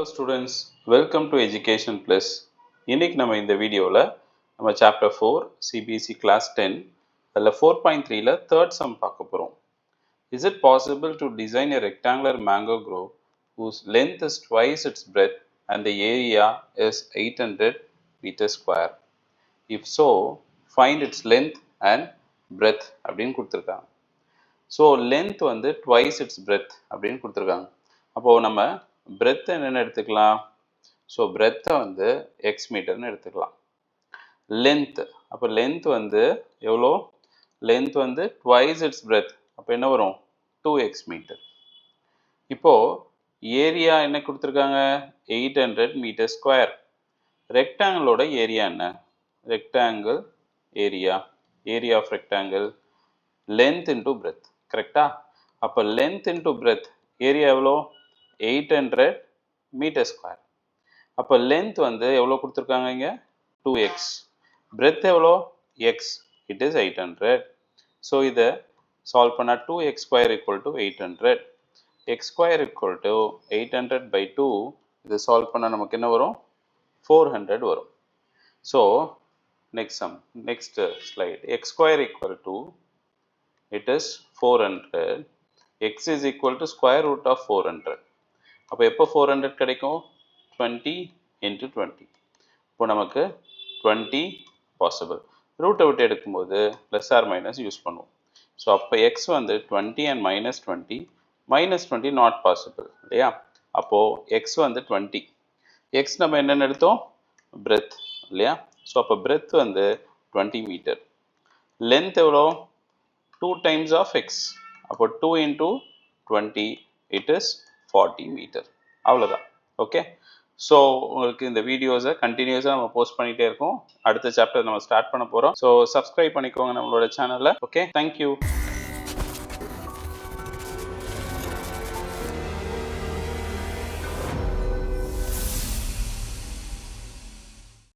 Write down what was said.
Hello students, welcome to Education Plus. இன்னைக்கு நம்ம இந்த வீடியோவில் நம்ம சாப்டர் 4 CBSE class 10 அதில் 4.3ல third sum பார்க்க போகிறோம். Is it possible to design a rectangular mango grove whose length is twice its breadth and the area is 800 meters square? If so, find its length and breadth அப்படின்னு கொடுத்துருக்காங்க. So length வந்து twice its breadth அப்படின்னு கொடுத்துருக்காங்க. அப்போது நம்ம breadth என்னென்னு எடுத்துக்கலாம்? So breadth வந்து x மீட்டர்னு எடுத்துக்கலாம். லென்த், அப்போ லென்த் வந்து எவ்வளோ? லென்த் வந்து twice its breadth, அப்போ என்ன வரும்? 2x metre. இப்போது ஏரியா என்ன கொடுத்துருக்காங்க? 800 மீட்டர் ஸ்கொயர். ரெக்டாங்கிளோட ஏரியா என்ன? Rectangle area of rectangle length into breadth, கரெக்டா? அப்போ length into breadth ஏரியா எவ்வளோ? 800 மீட்டர் ஸ்கொயர். அப்போ length வந்து எவ்வளோ கொடுத்துருக்காங்க இங்கே? 2x. breadth எவ்வளோ? x, it is 800. ஸோ இதை சால்வ் பண்ணால் 2x square equal to 800. x square equal to 800 by 2. இதை சால்வ் பண்ணால் நமக்கு என்ன வரும்? 400 வரும். So next slide. x square equal to it is 400. x is equal to square root of 400. அப்போ எப்போ 400 கிடைக்கும்? 20 into 20. இப்போ நமக்கு 20 possible. ரூட்டை விட்டு எடுக்கும்போது ப்ளஸ் ஆர் மைனஸ் யூஸ் பண்ணுவோம். ஸோ அப்போ x வந்து 20 and minus 20. minus 20 not possible இல்லையா? அப்போது x வந்து 20. x நம்ம என்னென்னு எடுத்தோம்? breadth இல்லையா? ஸோ அப்போ breadth வந்து 20 மீட்டர். length எவ்வளோ? 2 times of x. அப்போ 2 into 20, it is 40 meter. அவ்வளோதான். ஓகே, ஸோ உங்களுக்கு இந்த வீடியோஸை கண்டினியூஸாக நம்ம போஸ்ட் பண்ணிகிட்டே இருக்கோம். அடுத்த சாப்டர் நம்ம ஸ்டார்ட் பண்ண போகிறோம். ஸோ சப்ஸ்கிரைப் பண்ணிக்கோங்க நம்மளோட சேனலை. Okay, thank you.